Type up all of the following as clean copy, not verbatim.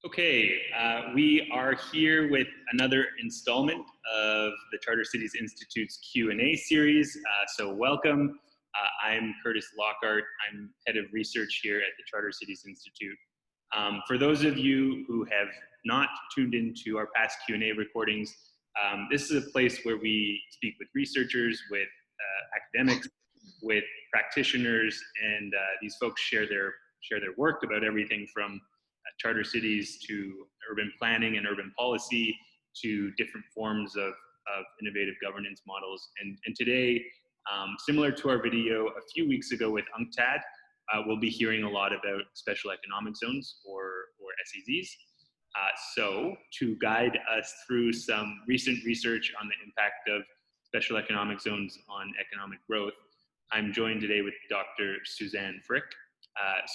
Okay, we are here with another installment of the Charter Cities Institute's Q&A series. So welcome. I'm Curtis Lockhart. I'm head of research here at the Charter Cities Institute. For those of you who have not tuned into our past Q&A recordings, this is a place where we speak with researchers, with academics, with practitioners, and these folks share their work about everything from charter cities to urban planning and urban policy to different forms of innovative governance models. And today, similar to our video a few weeks ago with UNCTAD, we'll be hearing a lot about special economic zones or SEZs. So to guide us through some recent research on the impact of special economic zones on economic growth, I'm joined today with Dr. Susanne Frick.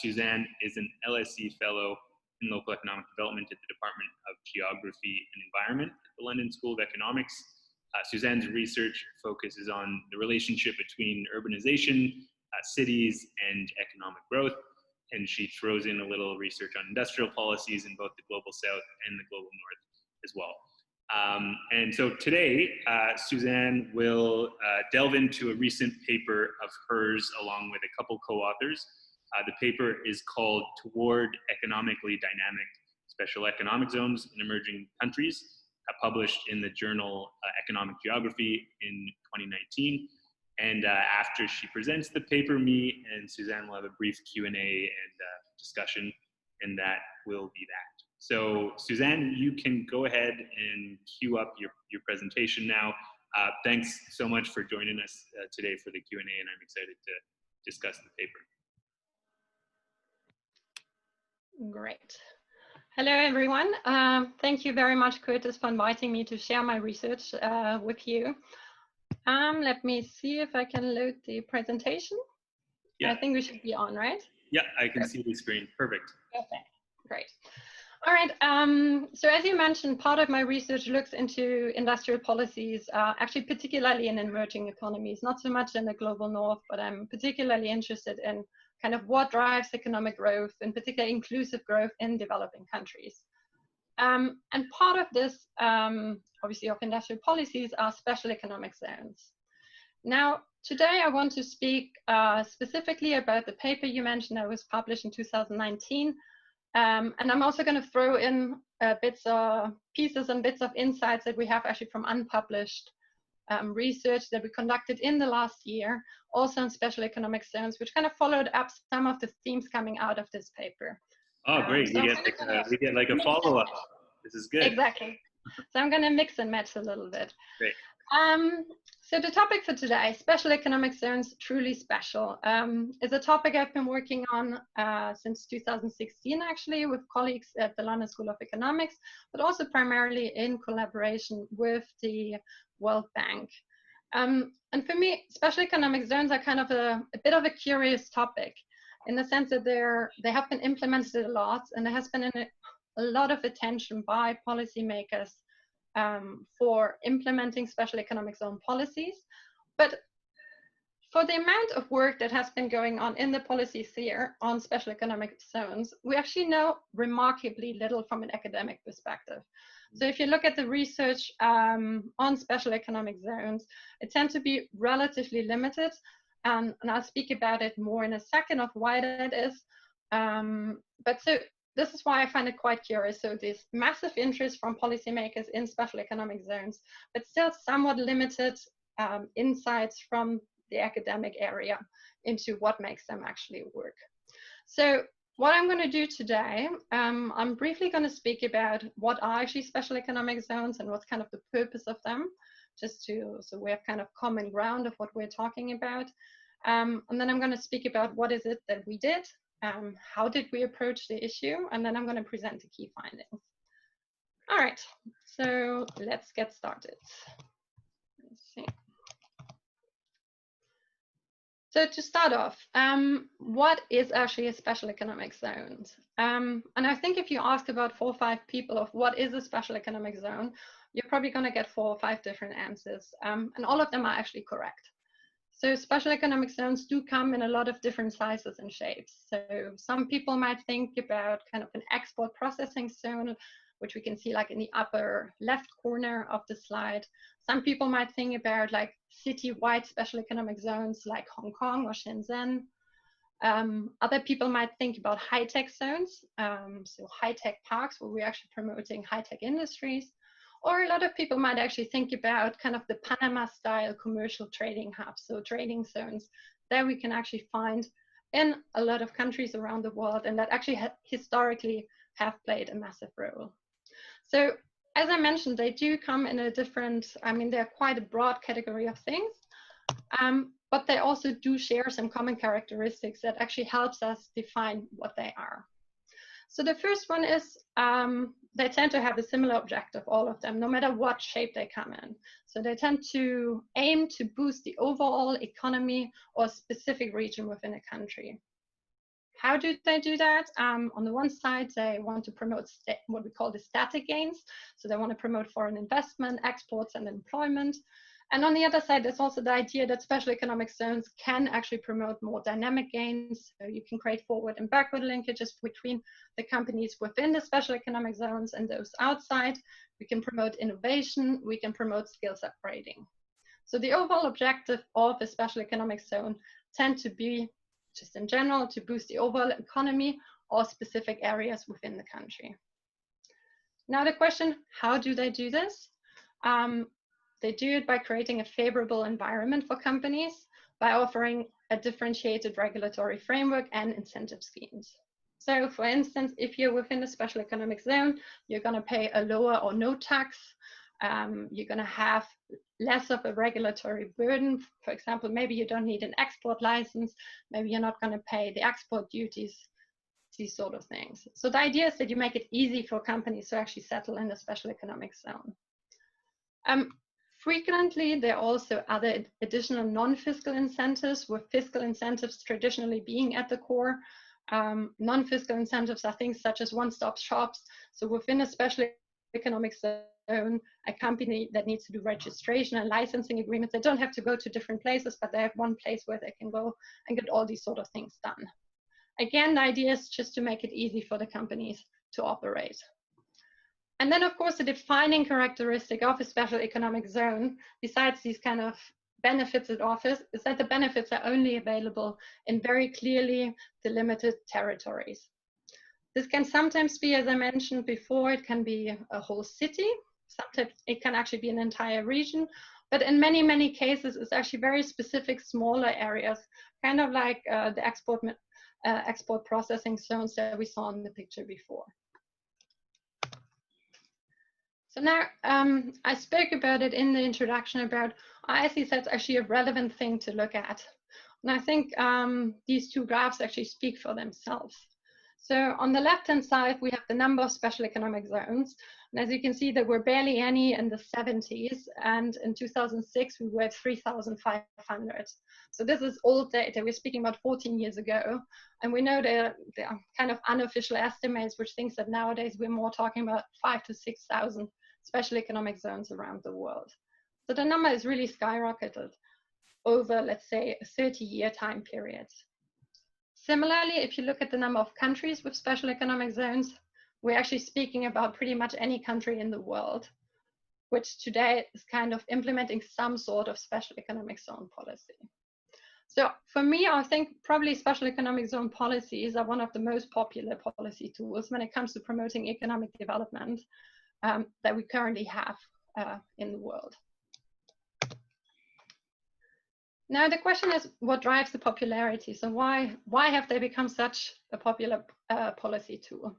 Susanne is an LSE fellow in local economic development at the Department of Geography and Environment at the London School of Economics. Susanne's research focuses on the relationship between urbanization, cities, and economic growth, and she throws in a little research on industrial policies in both the global south and the global north as well. And so today, Susanne will delve into a recent paper of hers along with a couple co-authors. The paper is called Toward Economically Dynamic Special Economic Zones in Emerging Countries, published in the journal Economic Geography in 2019. And after she presents the paper, me and Susanne will have a brief Q&A and discussion, and that will be that. So Susanne, you can go ahead and queue up your presentation now. Thanks so much for joining us today for the Q&A, and I'm excited to discuss the paper. Great. Hello, everyone. Thank you very much, Curtis, for inviting me to share my research with you. Let me see if I can load the presentation. Yeah. I think we should be on, right? Yeah, I can see the screen. Perfect. Okay, great. All right. So as you mentioned, part of my research looks into industrial policies, actually particularly in emerging economies, not so much in the global north, but I'm particularly interested in kind of what drives economic growth, in particular inclusive growth in developing countries. And part of this, obviously, of industrial policies are special economic zones. Now, today I want to speak specifically about the paper you mentioned that was published in 2019. And I'm also going to throw in pieces and bits of insights that we have actually from unpublished research that we conducted in the last year, also on special economic zones, which kind of followed up some of the themes coming out of this paper. Oh, great. So we get like a follow-up. This is good. Exactly. So I'm going to mix and match a little bit. Great. So the topic for today, special economic zones, truly special, is a topic I've been working on since 2016, actually, with colleagues at the London School of Economics, but also primarily in collaboration with the World Bank. And for me, special economic zones are kind of a bit of a curious topic in the sense that they have been implemented a lot, and there has been a lot of attention by policymakers for implementing special economic zone policies. But for the amount of work that has been going on in the policy sphere on special economic zones, we actually know remarkably little from an academic perspective. So if you look at the research on special economic zones, it tends to be relatively limited. And I'll speak about it more in a second of why that is. But so this is why I find it quite curious. So there's massive interest from policymakers in special economic zones, but still somewhat limited insights from the academic area into what makes them actually work. So what I'm going to do today, I'm briefly going to speak about what are actually special economic zones and what's kind of the purpose of them, so we have kind of common ground of what we're talking about. And then I'm going to speak about what is it that we did, how did we approach the issue, and then I'm going to present the key findings. All right, so let's get started. Let's see. So to start off, what is actually a special economic zone? And I think if you ask about 4 or 5 people of what is a special economic zone, you're probably going to get 4 or 5 different answers, and all of them are actually correct. So special economic zones do come in a lot of different sizes and shapes. So some people might think about kind of an export processing zone, which we can see like in the upper left corner of the slide. Some people might think about like city-wide special economic zones like Hong Kong or Shenzhen. Other people might think about high-tech zones, so high-tech parks where we're actually promoting high-tech industries. Or a lot of people might actually think about kind of the Panama-style commercial trading hubs, so trading zones that we can actually find in a lot of countries around the world, and that actually historically have played a massive role. So as I mentioned, they do come in a different, I mean, they're quite a broad category of things, but they also do share some common characteristics that actually helps us define what they are. So the first one is they tend to have a similar objective, all of them, no matter what shape they come in. So they tend to aim to boost the overall economy or specific region within a country. How do they do that? On the one side, they want to promote what we call the static gains. So they want to promote foreign investment, exports, and employment. And on the other side, there's also the idea that special economic zones can actually promote more dynamic gains. So you can create forward and backward linkages between the companies within the special economic zones and those outside. We can promote innovation. We can promote skills upgrading. So the overall objective of a special economic zone tend to be, just in general, to boost the overall economy or specific areas within the country. Now the question, how do they do this? They do it by creating a favorable environment for companies, by offering a differentiated regulatory framework and incentive schemes. So for instance, if you're within a special economic zone, you're going to pay a lower or no tax. You're going to have less of a regulatory burden. For example, maybe you don't need an export license. Maybe you're not going to pay the export duties, these sort of things. So the idea is that you make it easy for companies to actually settle in a special economic zone. Frequently, there are also other additional non-fiscal incentives, with fiscal incentives traditionally being at the core. Non-fiscal incentives are things such as one-stop shops. So within a special economic zone, a company that needs to do registration and licensing agreements, they don't have to go to different places, but they have one place where they can go and get all these sort of things done. Again, the idea is just to make it easy for the companies to operate. And then, of course, the defining characteristic of a special economic zone, besides these kind of benefits it offers, is that the benefits are only available in very clearly delimited territories. This can sometimes be, as I mentioned before, it can be a whole city. Sometimes it can actually be an entire region. But in many, many cases, it's actually very specific, smaller areas, kind of like the export processing zones that we saw in the picture before. So now I spoke about it in the introduction about I see that's actually a relevant thing to look at. And I think these two graphs actually speak for themselves. So on the left-hand side, we have the number of special economic zones. And as you can see, there were barely any in the 70s. And in 2006, we were at 3,500. So this is old data. We're speaking about 14 years ago. And we know there are kind of unofficial estimates, which thinks that nowadays we're more talking about 5,000 to 6,000 special economic zones around the world. So the number is really skyrocketed over, let's say, a 30-year time period. Similarly, if you look at the number of countries with special economic zones, we're actually speaking about pretty much any country in the world, which today is kind of implementing some sort of special economic zone policy. So for me, I think probably special economic zone policies are one of the most popular policy tools when it comes to promoting economic development that we currently have in the world. Now the question is, what drives the popularity? So why have they become such a popular policy tool?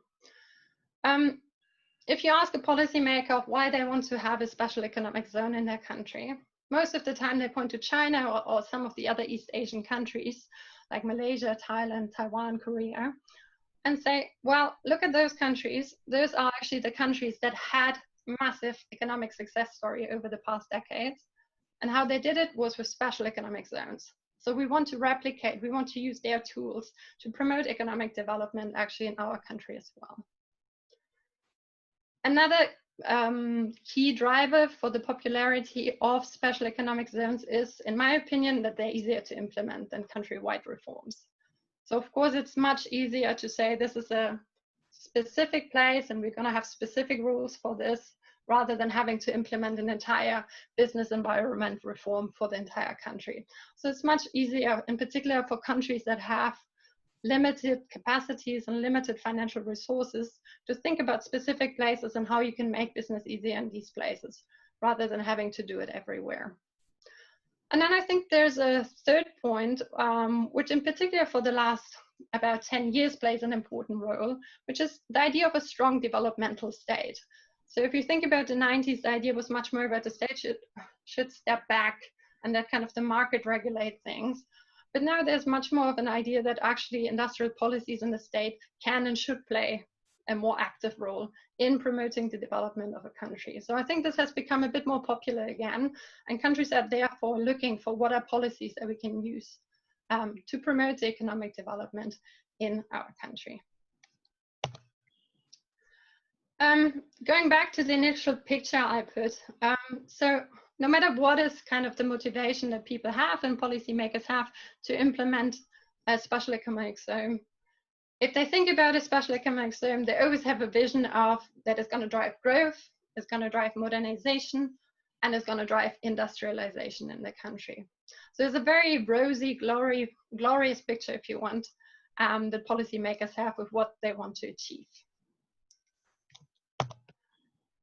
If you ask a policymaker why they want to have a special economic zone in their country, most of the time they point to China or some of the other East Asian countries like Malaysia, Thailand, Taiwan, Korea, and say, well, look at those countries. Those are actually the countries that had massive economic success story over the past decades. And how they did it was with special economic zones. So we want to replicate, we want to use their tools to promote economic development actually in our country as well. Another key driver for the popularity of special economic zones is, in my opinion, that they're easier to implement than country-wide reforms. So of course, it's much easier to say this is a specific place and we're going to have specific rules for this, rather than having to implement an entire business environment reform for the entire country. So it's much easier, in particular for countries that have limited capacities and limited financial resources, to think about specific places and how you can make business easier in these places, rather than having to do it everywhere. And then I think there's a third point, which in particular for the last about 10 years plays an important role, which is the idea of a strong developmental state. So if you think about the 90s, the idea was much more about the state should step back and that kind of the market regulate things. But now there's much more of an idea that actually industrial policies in the state can and should play a more active role in promoting the development of a country. So I think this has become a bit more popular again, and countries are therefore looking for what are policies that we can use to promote the economic development in our country. Going back to the initial picture I put, so no matter what is kind of the motivation that people have and policymakers have to implement a special economic zone, if they think about a special economic zone, they always have a vision of that it's going to drive growth, it's going to drive modernization, and it's going to drive industrialization in the country. So it's a very rosy, glorious picture, if you want, that policymakers have with what they want to achieve.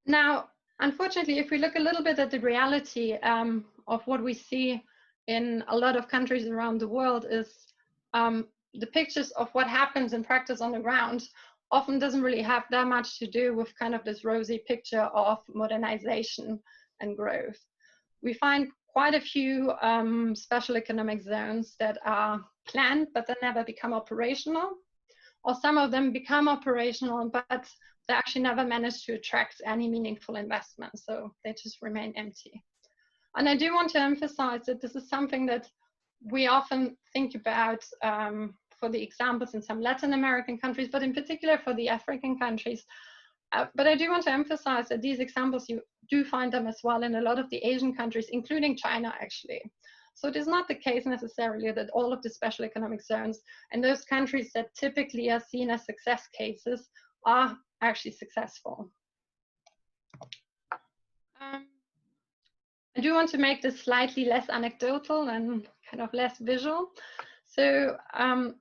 Now, unfortunately, if we look a little bit at the reality of what we see in a lot of countries around the world, is the pictures of what happens in practice on the ground often doesn't really have that much to do with kind of this rosy picture of modernization and growth. We find quite a few special economic zones that are planned, but they never become operational, or some of them become operational, but they actually never manage to attract any meaningful investment, so they just remain empty. And I do want to emphasize that this is something that we often think about for the examples in some Latin American countries, but in particular for the African countries. But I do want to emphasize that these examples, you do find them as well in a lot of the Asian countries, including China, actually. So it is not the case necessarily that all of the special economic zones and those countries that typically are seen as success cases are actually successful. I do want to make this slightly less anecdotal and kind of less visual. So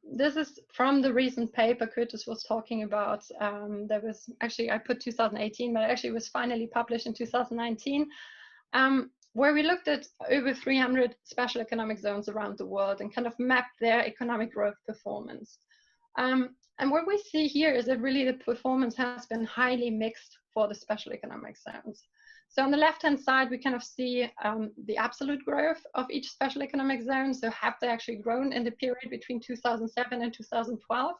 this is from the recent paper Curtis was talking about. There was actually, I put 2018, but actually it was finally published in 2019, where we looked at over 300 special economic zones around the world and kind of mapped their economic growth performance. And what we see here is that really the performance has been highly mixed for the special economic zones. So on the left-hand side, we kind of see the absolute growth of each special economic zone. So have they actually grown in the period between 2007 and 2012?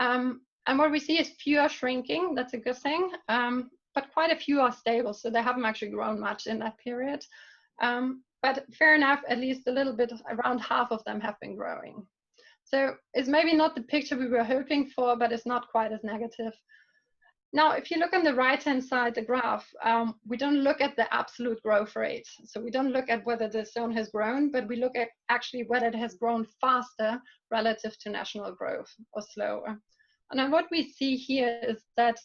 And what we see is few are shrinking, that's a good thing, but quite a few are stable. So they haven't actually grown much in that period. But fair enough, at least a little bit, around half of them have been growing. So it's maybe not the picture we were hoping for, but it's not quite as negative. Now, if you look on the right-hand side, the graph, we don't look at the absolute growth rate. So we don't look at whether the zone has grown, but we look at actually whether it has grown faster relative to national growth or slower. And then what we see here is that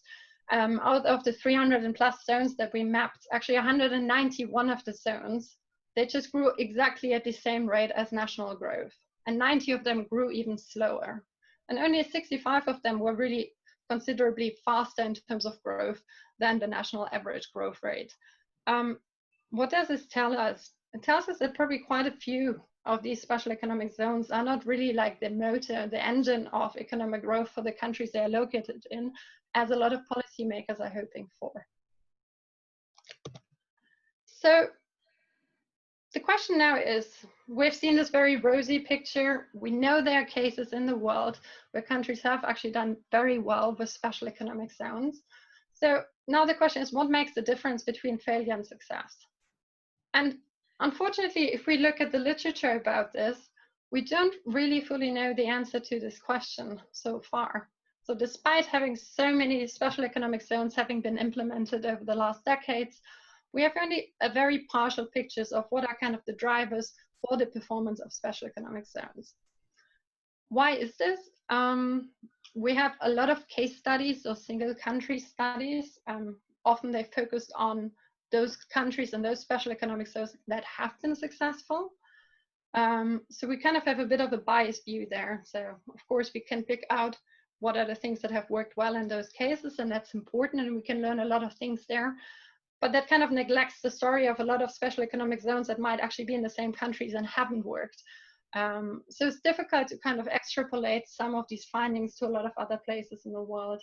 out of the 300 and plus zones that we mapped, actually 191 of the zones, they just grew exactly at the same rate as national growth. And 90 of them grew even slower. And only 65 of them were really considerably faster in terms of growth than the national average growth rate. What does this tell us? It tells us that probably quite a few of these special economic zones are not really like the motor, the engine of economic growth for the countries they are located in, as a lot of policymakers are hoping for. So the question now is, we've seen this very rosy picture. We know there are cases in the world where countries have actually done very well with special economic zones. So now the question is, what makes the difference between failure and success? And unfortunately, if we look at the literature about this, we don't really fully know the answer to this question so far. So despite having so many special economic zones having been implemented over the last decades, we have only a very partial pictures of what are kind of the drivers for the performance of special economic zones. Why is this? We have a lot of case studies or single country studies. Often they focus on those countries and those special economic zones that have been successful. So we kind of have a bit of a biased view there. So of course we can pick out what are the things that have worked well in those cases, and that's important, and we can learn a lot of things there. But that kind of neglects the story of a lot of special economic zones that might actually be in the same countries and haven't worked. So it's difficult to kind of extrapolate some of these findings to a lot of other places in the world.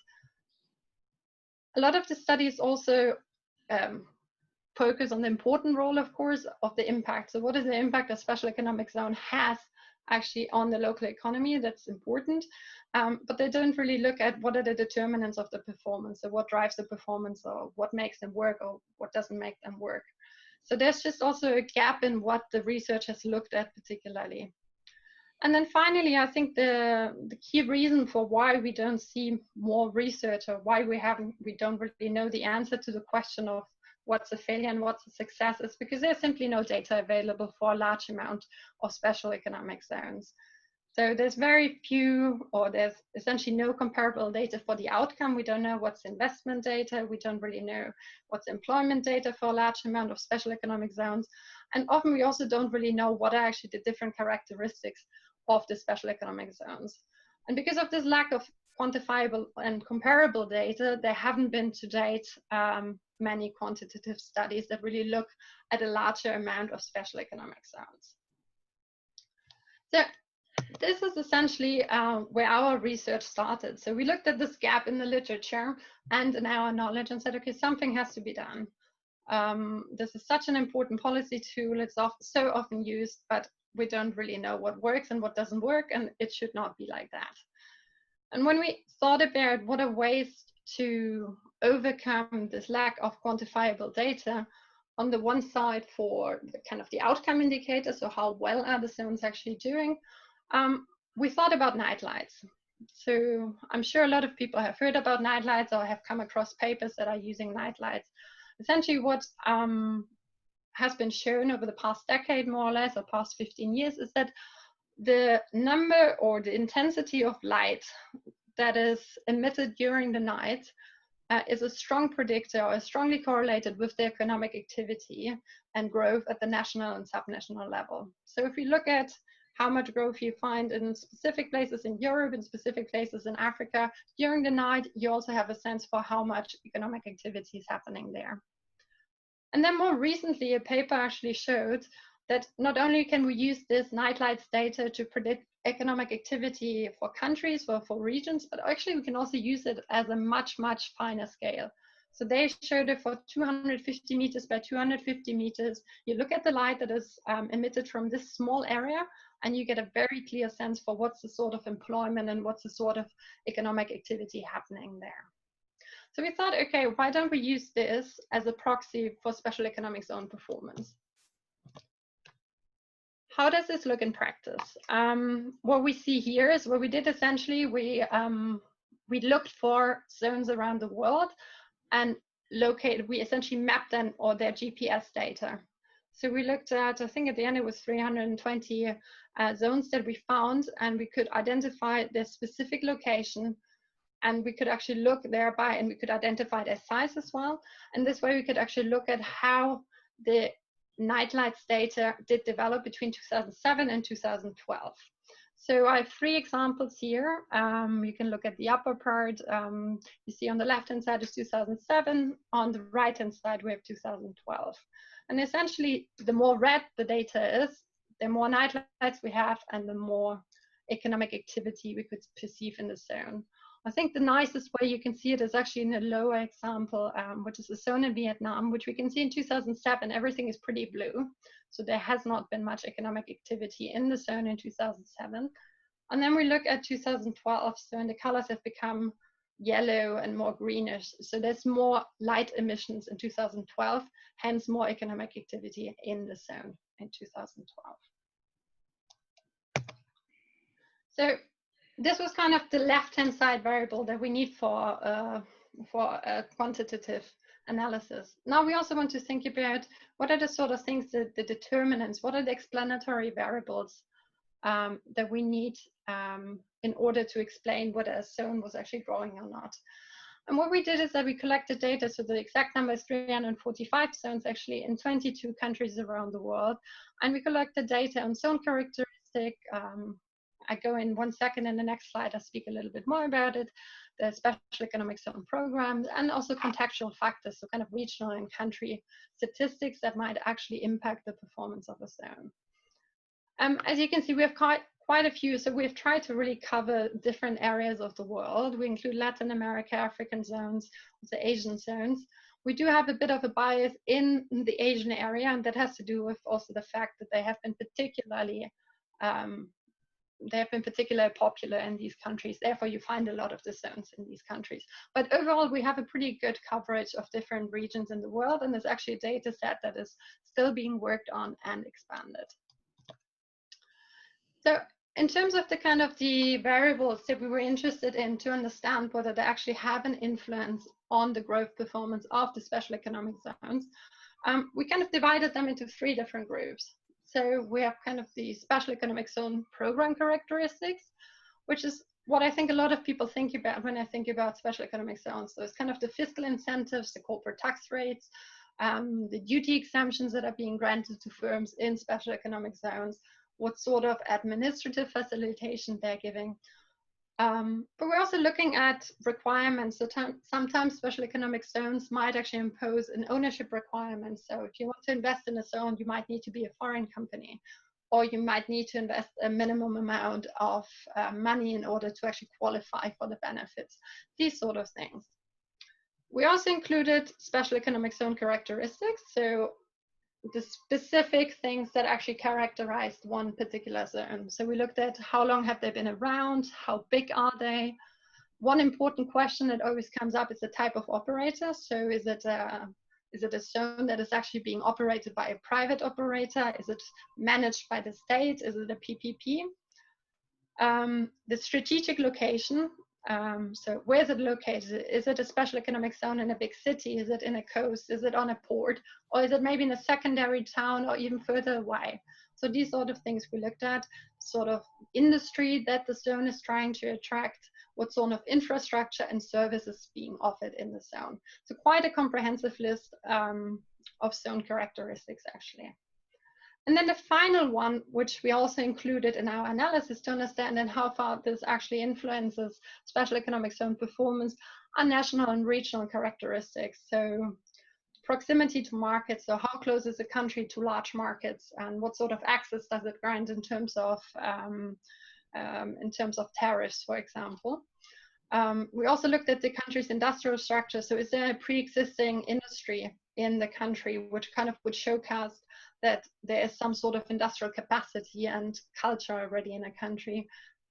A lot of the studies also focus on the important role, of course, of the impact. So what is the impact a special economic zone has actually on the local economy? That's important. But they don't really look at what are the determinants of the performance. So what drives the performance, or what makes them work, or what doesn't make them work. So there's just also a gap in what the research has looked at particularly. And then finally, I think the key reason for why we don't see more research, or why we don't really know the answer to the question of what's a failure and what's a success, is because there's simply no data available for a large amount of special economic zones. So there's very few, or there's essentially no comparable data for the outcome. We don't know what's investment data. We don't really know what's employment data for a large amount of special economic zones. And often we also don't really know what are actually the different characteristics of the special economic zones. And because of this lack of quantifiable and comparable data, there haven't been to date many quantitative studies that really look at a larger amount of special economic zones. So this is essentially where our research started. So we looked at this gap in the literature and in our knowledge and said, okay, something has to be done. This is such an important policy tool. It's so often used, but we don't really know what works and what doesn't work, and it should not be like that. And when we thought about what are ways to overcome this lack of quantifiable data, on the one side for the kind of the outcome indicators, so how well are the zones actually doing, we thought about Nightlights. So I'm sure a lot of people have heard about Nightlights or have come across papers that are using Nightlights. Essentially what has been shown over the past decade, more or less, or past 15 years, is that the number or the intensity of light that is emitted during the night is a strong predictor, or is strongly correlated with the economic activity and growth at the national and subnational level. So if we look at how much growth you find in specific places in Europe, in specific places in Africa during the night, you also have a sense for how much economic activity is happening there. And then more recently, a paper actually showed that not only can we use this Nightlights data to predict economic activity for countries or for regions, but actually we can also use it as a much, much finer scale. So they showed it for 250 meters by 250 meters. You look at the light that is emitted from this small area, and you get a very clear sense for what's the sort of employment and what's the sort of economic activity happening there. So we thought, okay, why don't we use this as a proxy for special economic zone performance? How does this look in practice? What we see here is what we did essentially, we looked for zones around the world and we essentially mapped them, or their GPS data. So we looked at, I think at the end it was 320 zones that we found, and we could identify their specific location, and we could actually look thereby, and we could identify their size as well. And this way we could actually look at how the Nightlights data did develop between 2007 and 2012. So I have 3 examples here. You can look at the upper part. You see on the left-hand side is 2007. On the right-hand side, we have 2012. And essentially, the more red the data is, the more Nightlights we have, and the more economic activity we could perceive in the zone. I think the nicest way you can see it is actually in the lower example, which is the zone in Vietnam, which we can see in 2007, everything is pretty blue. So there has not been much economic activity in the zone in 2007. And then we look at 2012, so the colors have become yellow and more greenish. So there's more light emissions in 2012, hence more economic activity in the zone in 2012. So this was kind of the left-hand side variable that we need for a quantitative analysis. Now we also want to think about what are the sort of things, the determinants, what are the explanatory variables that we need in order to explain whether a zone was actually growing or not. And what we did is that we collected data, so the exact number is 345 zones actually in 22 countries around the world. And we collected data on zone characteristic. I go in 1 second in the next slide, I'll speak a little bit more about it, the special economic zone programs, and also contextual factors, so kind of regional and country statistics that might actually impact the performance of a zone. As you can see, we have quite a few, so we've tried to really cover different areas of the world. We include Latin America, African zones, the Asian zones. We do have a bit of a bias in the Asian area, and that has to do with also the fact that they have been particularly popular in these countries. Therefore, you find a lot of the zones in these countries. But overall, we have a pretty good coverage of different regions in the world, and there's actually a data set that is still being worked on and expanded. So in terms of the kind of the variables that we were interested in to understand whether they actually have an influence on the growth performance of the special economic zones, we kind of divided them into 3 different groups. So we have kind of the special economic zone program characteristics, which is what I think a lot of people think about when I think about special economic zones. So it's kind of the fiscal incentives, the corporate tax rates, the duty exemptions that are being granted to firms in special economic zones, what sort of administrative facilitation they're giving. But we're also looking at requirements. So sometimes special economic zones might actually impose an ownership requirement. So if you want to invest in a zone, you might need to be a foreign company, or you might need to invest a minimum amount of money in order to actually qualify for the benefits, these sort of things. We also included special economic zone characteristics. So the specific things that actually characterized one particular zone. So we looked at how long have they been around, how big are they. One important question that always comes up is the type of operator. So is it a zone that is actually being operated by a private operator? Is it managed by the state? Is it a PPP? The strategic location. So where is it located? Is it a special economic zone in a big city? Is it in a coast? Is it on a port? Or is it maybe in a secondary town or even further away? So these sort of things we looked at, sort of industry that the zone is trying to attract, what sort of infrastructure and services being offered in the zone. So quite a comprehensive list of zone characteristics actually. And then the final one, which we also included in our analysis to understand and how far this actually influences special economic zone performance, are national and regional characteristics. So proximity to markets, so how close is a country to large markets, and what sort of access does it grant in terms of tariffs, for example. We also looked at the country's industrial structure. So is there a pre-existing industry in the country which kind of would showcase that there is some sort of industrial capacity and culture already in a country.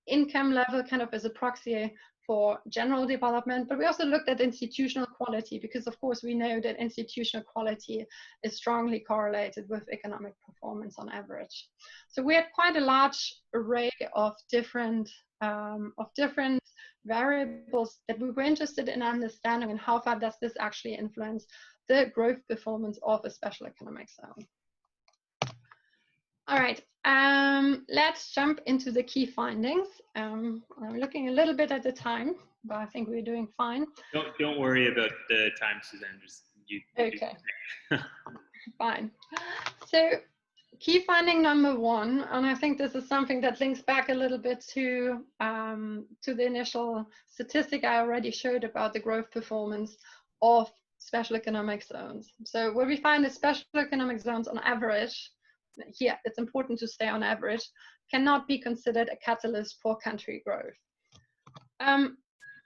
Income level kind of as a proxy for general development, but we also looked at institutional quality because of course we know that institutional quality is strongly correlated with economic performance on average. So we had quite a large array of different variables that we were interested in understanding and how far does this actually influence the growth performance of a special economic zone. All right, let's jump into the key findings. I'm looking a little bit at the time, but I think we're doing fine. Don't worry about the time, Susanne. Just you. Okay. Fine. So, key finding number 1, and I think this is something that links back a little bit to the initial statistic I already showed about the growth performance of special economic zones. So, where we find the special economic zones on average, here it's important to stay on average, cannot be considered a catalyst for country growth.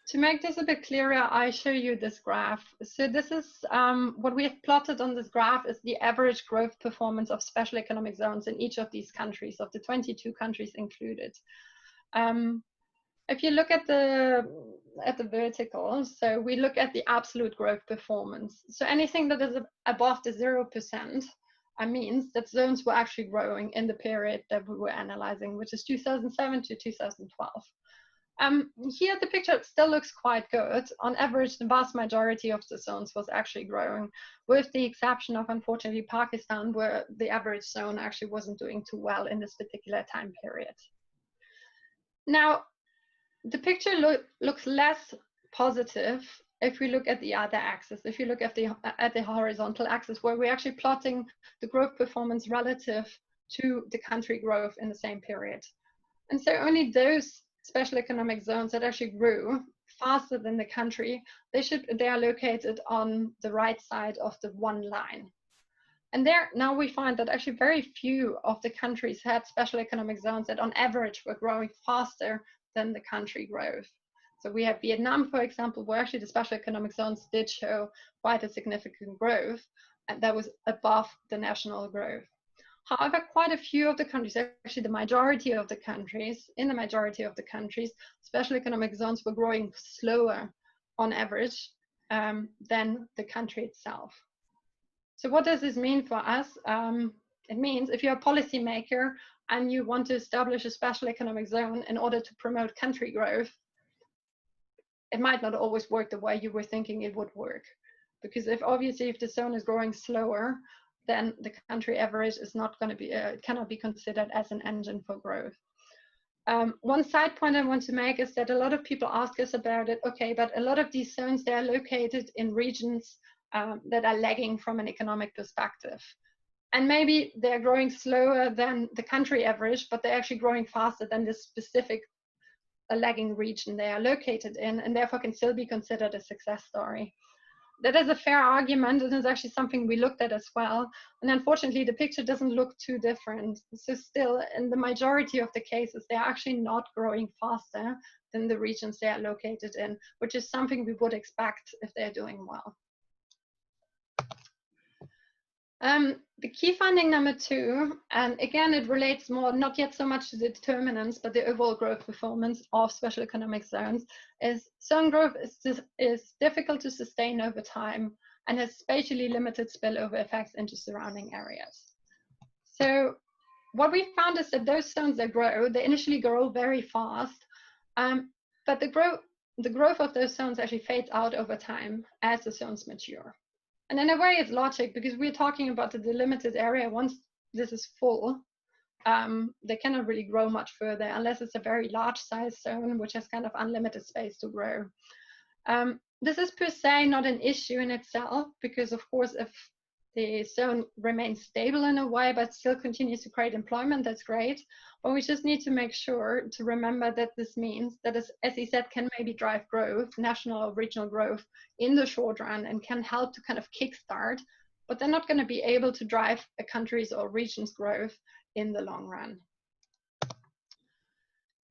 To make this a bit clearer, I show you this graph. So this is what we have plotted on this graph is the average growth performance of special economic zones in each of these countries, of the 22 countries included. If you look at the vertical, so we look at the absolute growth performance. So anything that is above the 0%, means that zones were actually growing in the period that we were analyzing, which is 2007 to 2012. Here the picture still looks quite good. On average, the vast majority of the zones was actually growing, with the exception of, unfortunately, Pakistan, where the average zone actually wasn't doing too well in this particular time period. Now, the picture looks less positive if we look at the other axis, if you look at the horizontal axis, where we're actually plotting the growth performance relative to the country growth in the same period. And so only those special economic zones that actually grew faster than the country, they are located on the right side of the one line. And there now we find that actually very few of the countries had special economic zones that on average were growing faster than the country growth. So we have Vietnam, for example, where actually the special economic zones did show quite a significant growth, and that was above the national growth. However, quite a few of the countries, actually the majority of the countries, special economic zones were growing slower on average than the country itself. So what does this mean for us? It means if you're a policymaker and you want to establish a special economic zone in order to promote country growth, it might not always work the way you were thinking it would work. Because if the zone is growing slower, then the country average is not going to be, cannot be considered as an engine for growth. One side point I want to make is that a lot of people ask us about it, okay, but a lot of these zones, they're located in regions that are lagging from an economic perspective. And maybe they're growing slower than the country average, but they're actually growing faster than this specific lagging region they are located in, and therefore can still be considered a success story. That is a fair argument, and is actually something we looked at as well. And unfortunately, the picture doesn't look too different. So still, in the majority of the cases, they're actually not growing faster than the regions they are located in, which is something we would expect if they're doing well. The key finding number 2, and again, it relates more, not yet so much to the determinants, but the overall growth performance of special economic zones, is zone growth is difficult to sustain over time and has spatially limited spillover effects into surrounding areas. So what we found is that those zones that grow, they initially grow very fast, but the growth of those zones actually fades out over time as the zones mature. And in a way, it's logic, because we're talking about the delimited area. Once this is full, they cannot really grow much further unless it's a very large size zone, which has kind of unlimited space to grow. This is per se not an issue in itself, because of course, if the zone remains stable in a way, but still continues to create employment, that's great. But we just need to make sure to remember that this means that, as he said, can maybe drive growth, national or regional growth in the short run, and can help to kind of kickstart, but they're not going to be able to drive a country's or region's growth in the long run.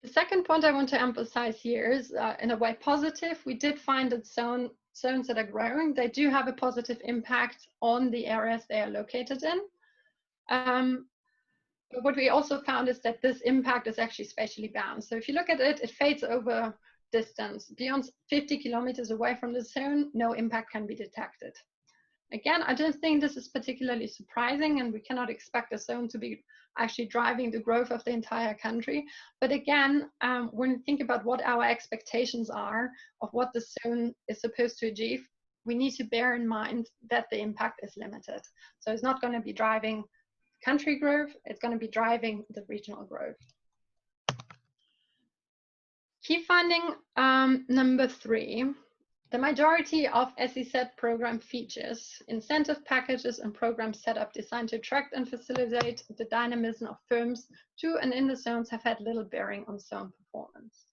The second point I want to emphasize here is, in a way, positive. We did find that zones that are growing, they do have a positive impact on the areas they are located in. But what we also found is that this impact is actually spatially bound. So if you look at it, it fades over distance. Beyond 50 kilometers away from the zone, no impact can be detected. Again, I don't think this is particularly surprising, and we cannot expect a zone to be actually driving the growth of the entire country. But again, when we think about what our expectations are of what the zone is supposed to achieve, we need to bear in mind that the impact is limited. So it's not going to be driving country growth, it's going to be driving the regional growth. Key finding number 3. The majority of SEZ program features incentive packages and program setup designed to attract and facilitate the dynamism of firms to and in the zones have had little bearing on zone performance.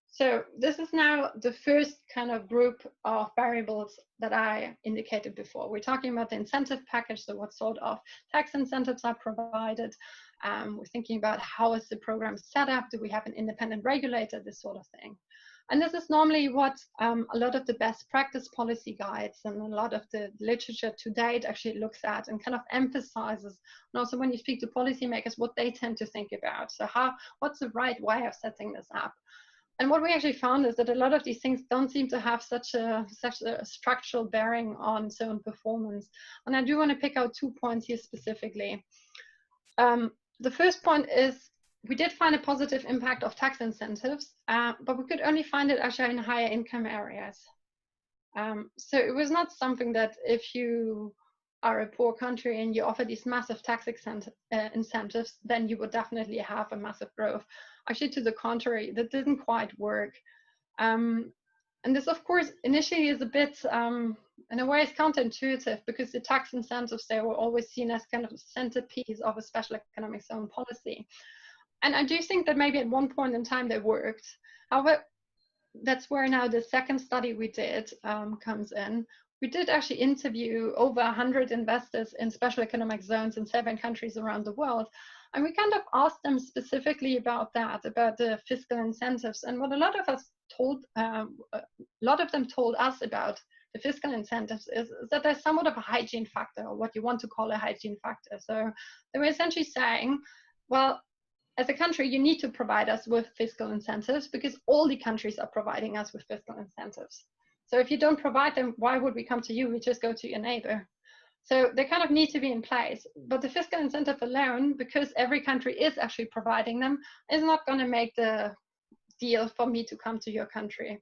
So this is now the first kind of group of variables that I indicated before. We're talking about the incentive package, so what sort of tax incentives are provided. We're thinking about how is the program set up, do we have an independent regulator, this sort of thing. And this is normally what a lot of the best practice policy guides and a lot of the literature to date actually looks at and kind of emphasizes. And also when you speak to policymakers, what they tend to think about. So what's the right way of setting this up? And what we actually found is that a lot of these things don't seem to have such a structural bearing on zone performance. And I do want to pick out 2 points here specifically. The first point is we did find a positive impact of tax incentives, but we could only find it actually in higher income areas. So it was not something that if you are a poor country and you offer these massive tax incentives, then you would definitely have a massive growth. Actually, to the contrary, that didn't quite work. And this, of course, initially is a bit, in a way, it's counterintuitive, because the tax incentives, they were always seen as kind of a centerpiece of a special economic zone policy. And I do think that maybe at one point in time they worked. However, that's where now the second study we did comes in. We did actually interview over 100 investors in special economic zones in 7 countries around the world. And we kind of asked them specifically about that, about the fiscal incentives. And what a lot of them told us about the fiscal incentives is that there's somewhat of a hygiene factor, or what you want to call a hygiene factor. So they were essentially saying, well, as a country, you need to provide us with fiscal incentives because all the countries are providing us with fiscal incentives. So if you don't provide them, why would we come to you? We just go to your neighbor. So they kind of need to be in place. But the fiscal incentive alone, because every country is actually providing them, is not going to make the deal for me to come to your country.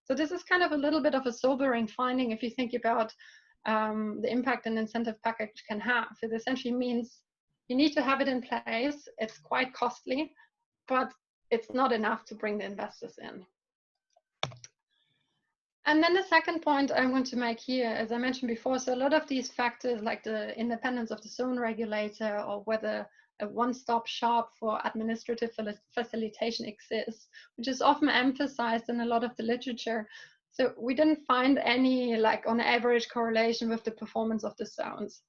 So this is kind of a little bit of a sobering finding if you think about the impact an incentive package can have. It essentially means you need to have it in place. It's quite costly, but it's not enough to bring the investors in. And then the second point I want to make here, as I mentioned before, so a lot of these factors like the independence of the zone regulator, or whether a one-stop shop for administrative facilitation exists, which is often emphasized in a lot of the literature. So we didn't find any, like, on average correlation with the performance of the zones.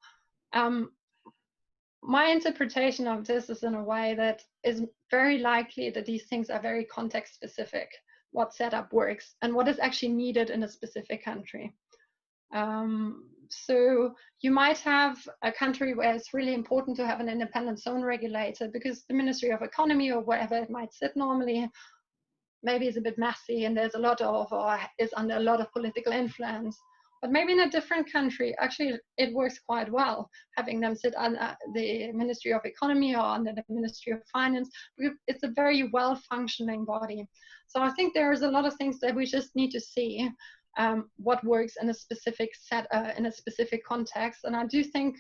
My interpretation of this is in a way that is very likely that these things are very context specific, what setup works and what is actually needed in a specific country. So you might have a country where it's really important to have an independent zone regulator because the Ministry of Economy or wherever it might sit normally maybe is a bit messy and there's a lot of, or is under a lot of political influence. But maybe in a different country, actually, it works quite well, having them sit under the Ministry of Economy or under the Ministry of Finance. It's a very well-functioning body. So I think there's a lot of things that we just need to see what works in a specific in a specific context. And I do think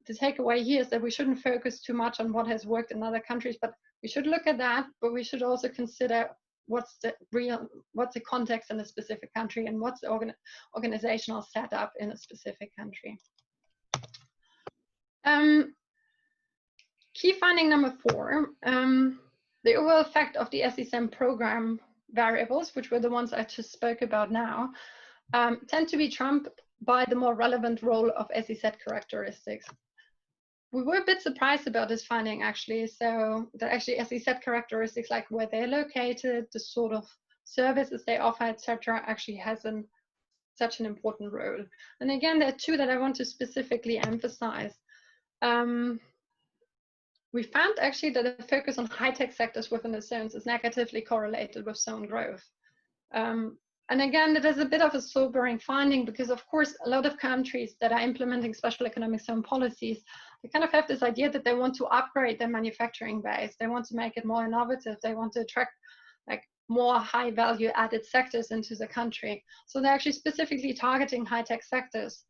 the takeaway here is that we shouldn't focus too much on what has worked in other countries, but we should look at that, but we should also consider what's the context in a specific country and what's the organizational setup in a specific country. Key finding number 4, the overall effect of the SESM program variables, which were the ones I just spoke about now, tend to be trumped by the more relevant role of SEZ characteristics. We were a bit surprised about this finding, actually. So that actually SEZ characteristics, like where they're located, the sort of services they offer, etc., actually has such an important role. And again, there are 2 that I want to specifically emphasize. We found actually that the focus on high-tech sectors within the zones is negatively correlated with zone growth. And again, that is a bit of a sobering finding because, of course, a lot of countries that are implementing special economic zone policies, they kind of have this idea that they want to upgrade their manufacturing base. They want to make it more innovative. They want to attract like more high value added sectors into the country. So they're actually specifically targeting high-tech sectors.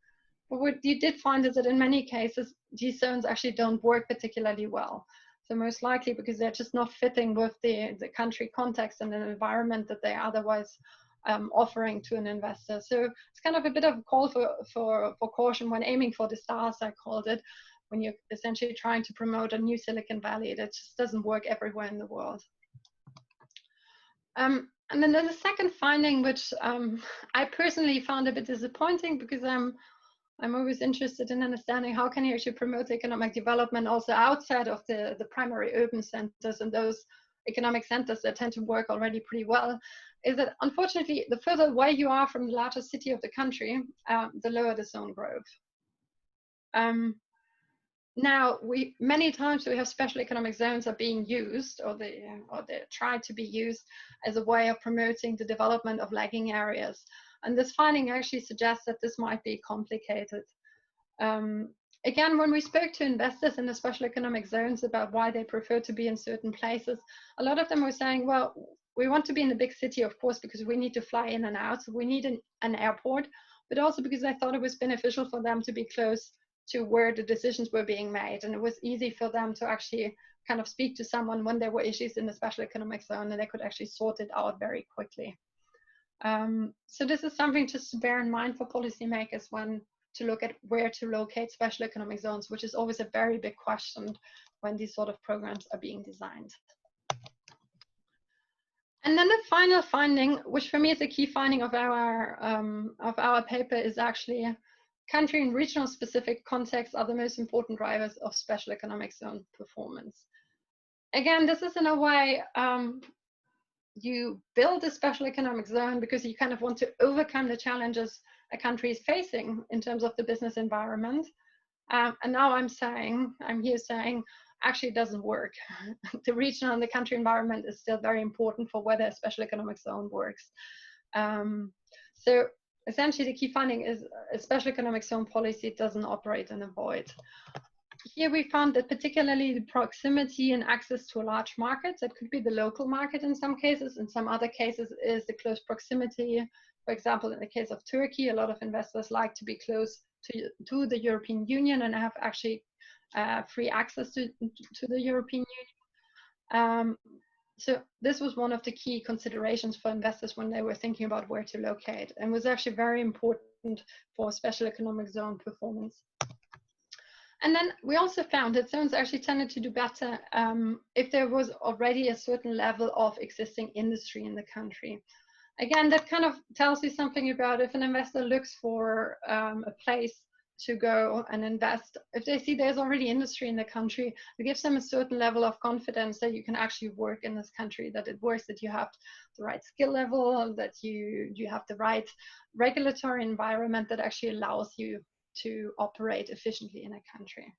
But what you did find is that in many cases, these zones actually don't work particularly well. So most likely because they're just not fitting with the country context and the environment that they otherwise offering to an investor. So it's kind of a bit of a call for caution when aiming for the stars, I called it, when you're essentially trying to promote a new Silicon Valley that just doesn't work everywhere in the world. And then there's a second finding, which I personally found a bit disappointing because I'm always interested in understanding how can you actually promote economic development also outside of the primary urban centers and those economic centers that tend to work already pretty well, is that unfortunately, the further away you are from the largest city of the country, the lower the zone growth. Now, many times we have special economic zones are being used, or they try to be used as a way of promoting the development of lagging areas. And this finding actually suggests that this might be complicated. again, when we spoke to investors in the special economic zones about why they prefer to be in certain places, a lot of them were saying, well, we want to be in a big city, of course, because we need to fly in and out. So we need an airport, but also because they thought it was beneficial for them to be close to where the decisions were being made. And it was easy for them to actually kind of speak to someone when there were issues in the special economic zone, and they could actually sort it out very quickly. So this is something just to bear in mind for policymakers when to look at where to locate special economic zones, which is always a very big question when these sort of programs are being designed. And then the final finding, which for me is a key finding of our paper, is actually country and regional specific contexts are the most important drivers of special economic zone performance. Again, this is in a way, you build a special economic zone because you kind of want to overcome the challenges a country is facing in terms of the business environment. And now I'm here saying, actually it doesn't work. The regional and the country environment is still very important for whether a special economic zone works. So essentially the key finding is a special economic zone policy doesn't operate in a void. Here we found that particularly the proximity and access to a large market, that could be the local market in some cases, in some other cases is the close proximity. For example, in the case of Turkey, a lot of investors like to be close to the European Union and have actually free access to the European Union. So this was one of the key considerations for investors when they were thinking about where to locate, and was actually very important for special economic zone performance. And then we also found that zones actually tended to do better if there was already a certain level of existing industry in the country. Again, that kind of tells you something about if an investor looks for a place to go and invest, if they see there's already industry in the country, it gives them a certain level of confidence that you can actually work in this country, that it works, that you have the right skill level, that you have the right regulatory environment that actually allows you to operate efficiently in a country.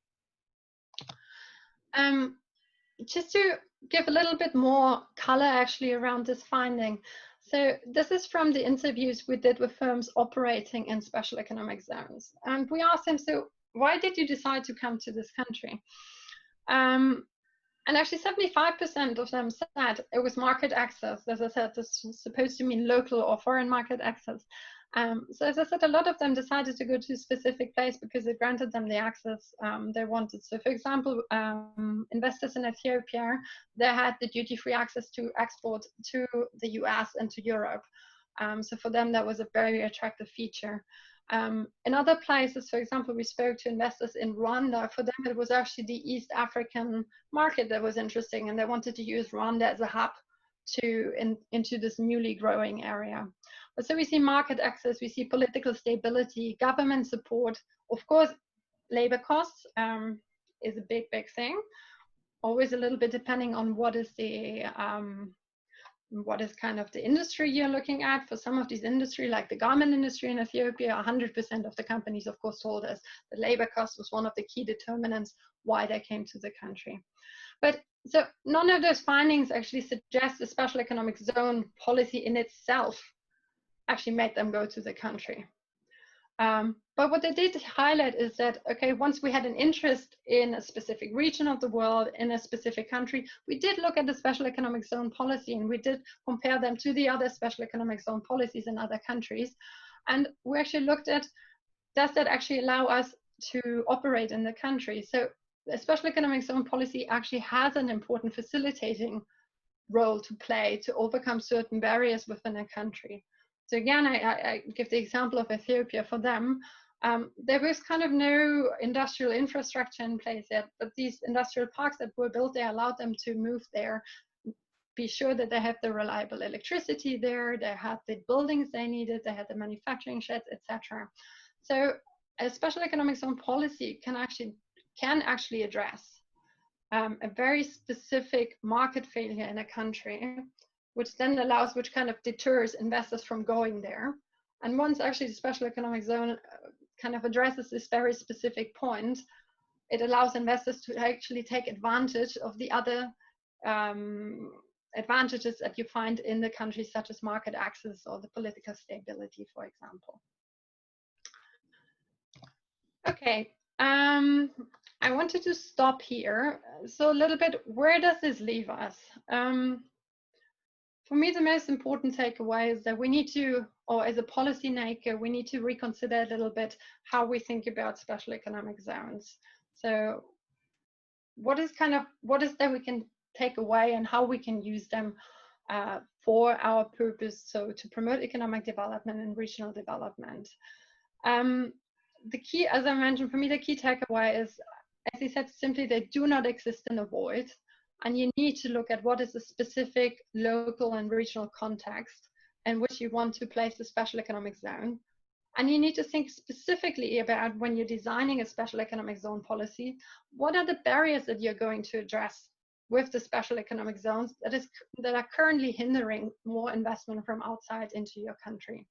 Just to give a little bit more color actually around this finding. So this is from the interviews we did with firms operating in special economic zones. And we asked them, so why did you decide to come to this country? And actually 75% of them said it was market access. As I said, this was supposed to mean local or foreign market access. So as I said, a lot of them decided to go to a specific place because it granted them the access they wanted. So for example, investors in Ethiopia, they had the duty-free access to export to the US and to Europe. So for them, that was a very attractive feature. In other places, for example, we spoke to investors in Rwanda. For them, it was actually the East African market that was interesting, and they wanted to use Rwanda as a hub into this newly growing area. But so we see market access, we see political stability, government support. Of course, labor costs is a big, big thing. Always a little bit depending on what is kind of the industry you're looking at. For some of these industry, like the garment industry in Ethiopia, 100% of the companies, of course, told us that labor cost was one of the key determinants why they came to the country. But so none of those findings actually suggest a special economic zone policy in itself actually made them go to the country. But what they did highlight is that, okay, once we had an interest in a specific region of the world, in a specific country, we did look at the special economic zone policy, and we did compare them to the other special economic zone policies in other countries. And we actually looked at, does that actually allow us to operate in the country? So the special economic zone policy actually has an important facilitating role to play to overcome certain barriers within a country. So again, I give the example of Ethiopia. For them, there was kind of no industrial infrastructure in place yet, but these industrial parks that were built there allowed them to move there, be sure that they have the reliable electricity there, they had the buildings they needed, they had the manufacturing sheds, etc. So a special economic zone policy can actually address a very specific market failure in a country, which then which kind of deters investors from going there. And once actually the special economic zone kind of addresses this very specific point, it allows investors to actually take advantage of the other advantages that you find in the countries, such as market access or the political stability, for example. Okay, Um, I wanted to stop here. So a little bit, where does this leave us? For me, the most important takeaway is that we need to, or as a policymaker, we need to reconsider a little bit how we think about special economic zones. So what is that we can take away and how we can use them for our purpose, so to promote economic development and regional development. The key, as I mentioned, for me, the key takeaway is, as I said, simply they do not exist in a void. And you need to look at what is the specific local and regional context in which you want to place a special economic zone. And you need to think specifically about, when you're designing a special economic zone policy, what are the barriers that you're going to address with the special economic zones that are currently hindering more investment from outside into your country.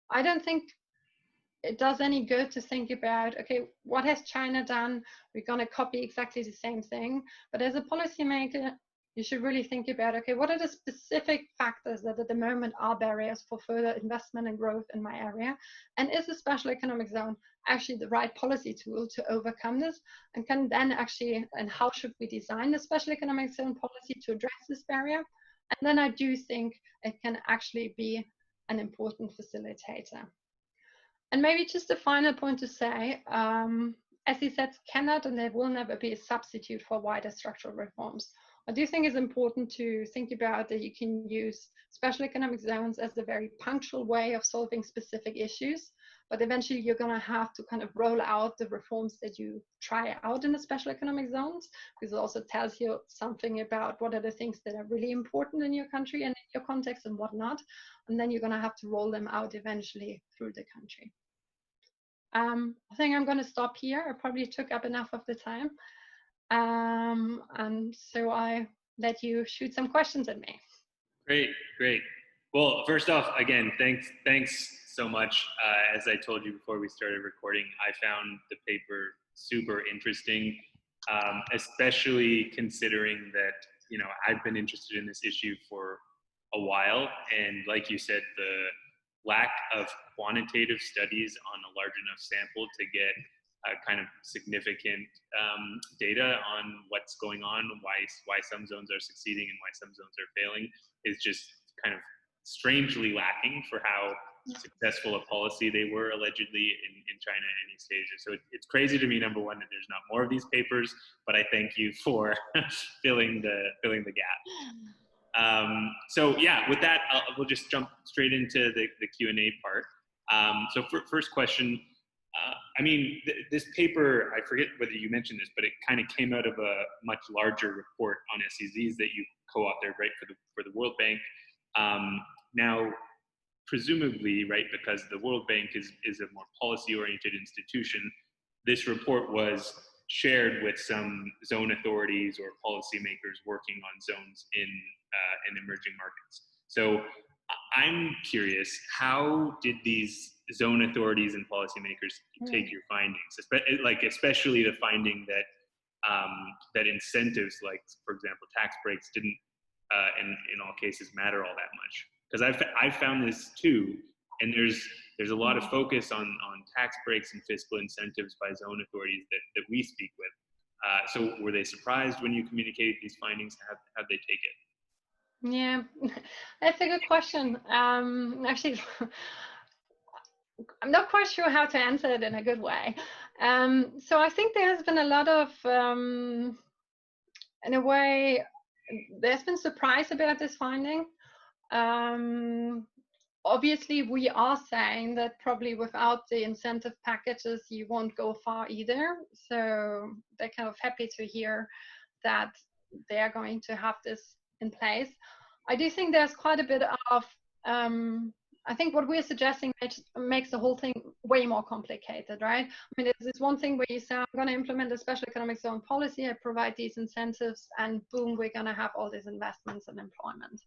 I don't think it does any good to think about, okay, what has China done? We're going to copy exactly the same thing. But as a policymaker, you should really think about, okay, what are the specific factors that at the moment are barriers for further investment and growth in my area? And is a special economic zone actually the right policy tool to overcome this? And can then actually, and how should we design the special economic zone policy to address this barrier? And then I do think it can actually be an important facilitator. And maybe just a final point to say, SEZs cannot and they will never be a substitute for wider structural reforms. I do think it's important to think about that you can use special economic zones as a very punctual way of solving specific issues, but eventually you're going to have to kind of roll out the reforms that you try out in the special economic zones, because it also tells you something about what are the things that are really important in your country and in your context and what not. And then you're going to have to roll them out eventually through the country. I think I'm going to stop here. I probably took up enough of the time. And so I let you shoot some questions at me. Great, great. Well, first off, again, thanks so much. As I told you before we started recording, I found the paper super interesting, especially considering that, you know, I've been interested in this issue for a while. And like you said, the lack of quantitative studies on a large enough sample to get kind of significant data on what's going on, why some zones are succeeding and why some zones are failing, is just kind of strangely lacking for how successful a policy they were allegedly in China and East Asia. So it's crazy to me, number one, that there's not more of these papers, but I thank you for filling the gap. So yeah, with that, we'll just jump straight into the Q&A part. So first question, I mean, this paper, I forget whether you mentioned this, but it kind of came out of a much larger report on SEZs that you co-authored, right, for the World Bank. Now, presumably, right, because the World Bank is a more policy-oriented institution, this report was shared with some zone authorities or policymakers working on zones in emerging markets. So I'm curious, how did these zone authorities and policymakers take your findings, especially the finding that that incentives, like for example tax breaks, didn't in all cases matter all that much? Because I've found this too, and there's a lot of focus on tax breaks and fiscal incentives by zone authorities that we speak with. So were they surprised when you communicated these findings? How'd they take it? Yeah, that's a good question. Actually, I'm not quite sure how to answer it in a good way. So I think there has been a lot of, in a way, there's been surprise about this finding. Obviously, we are saying that probably without the incentive packages, you won't go far either. So they're kind of happy to hear that they're going to have this in place. I do think there's quite a bit of, I think what we're suggesting makes the whole thing way more complicated, right? I mean, there's this one thing where you say, I'm going to implement a special economic zone policy, I provide these incentives, and boom, we're going to have all these investments and employment.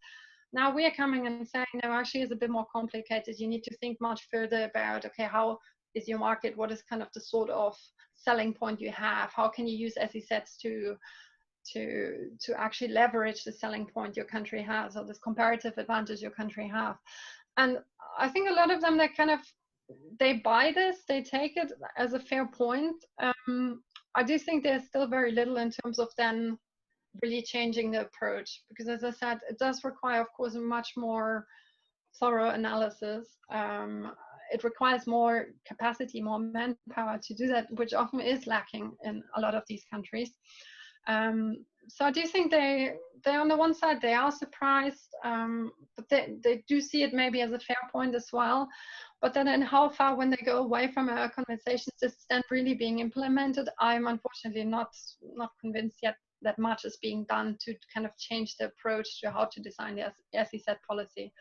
Now we are coming and saying, no, actually it's a bit more complicated. You need to think much further about, okay, how is your market? What is kind of the sort of selling point you have? How can you use SEZs to actually leverage the selling point your country has, or this comparative advantage your country have? And I think a lot of them, they're kind of they buy this, they take it as a fair point. I do think there's still very little in terms of then really changing the approach, because as I said, it does require, of course, a much more thorough analysis. It requires more capacity, more manpower to do that, which often is lacking in a lot of these countries. So I do think they on the one side, they are surprised, but they do see it maybe as a fair point as well. But then in how far when they go away from a conversation system really being implemented, I'm unfortunately not convinced yet that much is being done to kind of change the approach to how to design the SEZ policy.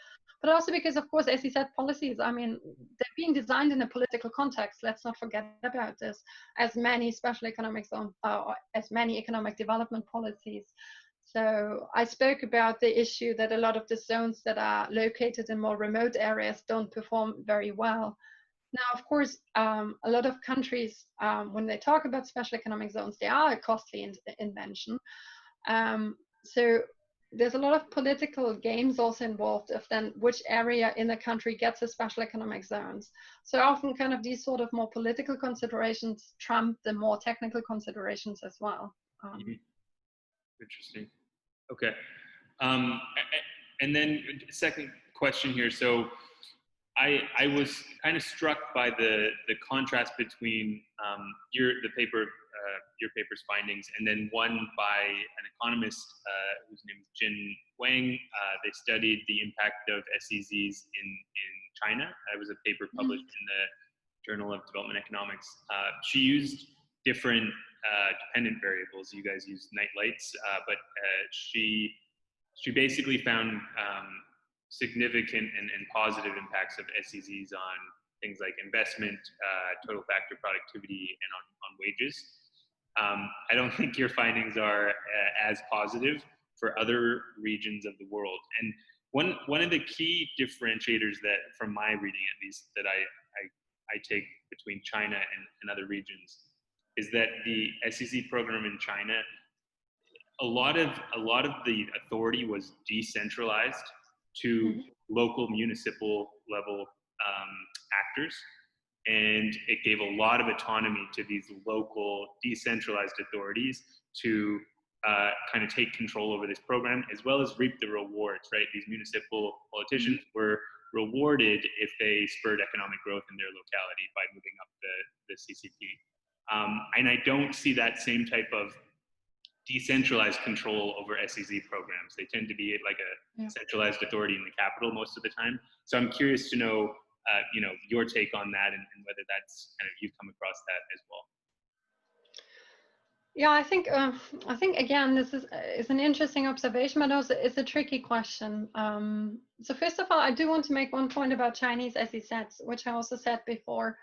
But also because, of course, SEZ policies, I mean, they're being designed in a political context. Let's not forget about this, as many special economic zones, as many economic development policies. So I spoke about the issue that a lot of the zones that are located in more remote areas don't perform very well. Now, of course, a lot of countries, when they talk about special economic zones, they are a costly invention. So there's a lot of political games also involved of then which area in the country gets a special economic zones. So often kind of these sort of more political considerations trump the more technical considerations as well. Interesting. Okay. And then second question here. So I was kind of struck by the contrast between your paper's findings and then one by an economist whose name is Jin Wang. They studied the impact of SEZs in China. It was a paper published in the Journal of Development Economics. She used different dependent variables. You guys used Nightlights, but she basically found significant and positive impacts of SEZs on things like investment, total factor productivity, and on wages. I don't think your findings are as positive for other regions of the world. And one of the key differentiators that, from my reading at least, that I take between China and other regions is that the SEZ program in China, a lot of the authority was decentralized to local municipal level actors, and it gave a lot of autonomy to these local decentralized authorities to kind of take control over this program as well as reap the rewards, right? These municipal politicians were rewarded if they spurred economic growth in their locality by moving up the CCP. And I don't see that same type of decentralized control over SEZ programs. They tend to be like a centralized authority in the capital most of the time. So I'm curious to know, your take on that and whether that's kind of you've come across that as well. Yeah, I think again, this is an interesting observation, but also it's a tricky question. So first of all, I do want to make one point about Chinese SEZs, which I also said before.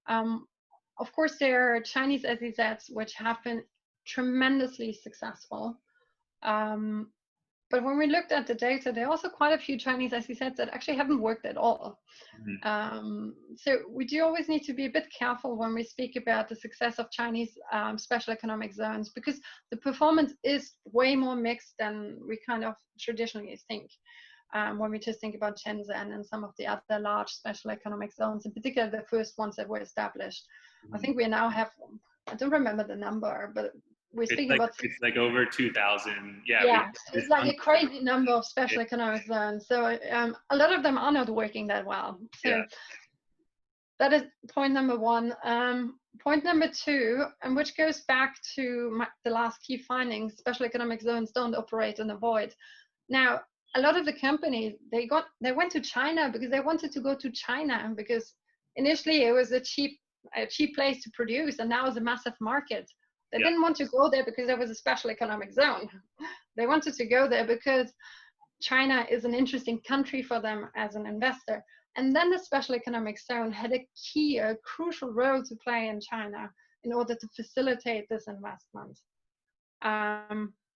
Of course, there are Chinese SEZs which have been tremendously successful. But when we looked at the data, there are also quite a few Chinese SEZs that actually haven't worked at all. So we do always need to be a bit careful when we speak about the success of Chinese special economic zones, because the performance is way more mixed than we kind of traditionally think. When we just think about Shenzhen and some of the other large special economic zones, in particular the first ones that were established. I think we now have, I don't remember the number, but we're speaking about it's like over 2,000. Yeah, it's like a crazy number of special economic zones. So a lot of them are not working that well. So that is point number one. Point number two, and which goes back to the last key findings, special economic zones don't operate in a void. Now, a lot of the companies, they went to China because they wanted to go to China because initially it was a cheap place to produce, and now it's a massive market. They didn't want to go there because there was a special economic zone. They wanted to go there because China is an interesting country for them as an investor. And then the special economic zone had a crucial role to play in China in order to facilitate this investment.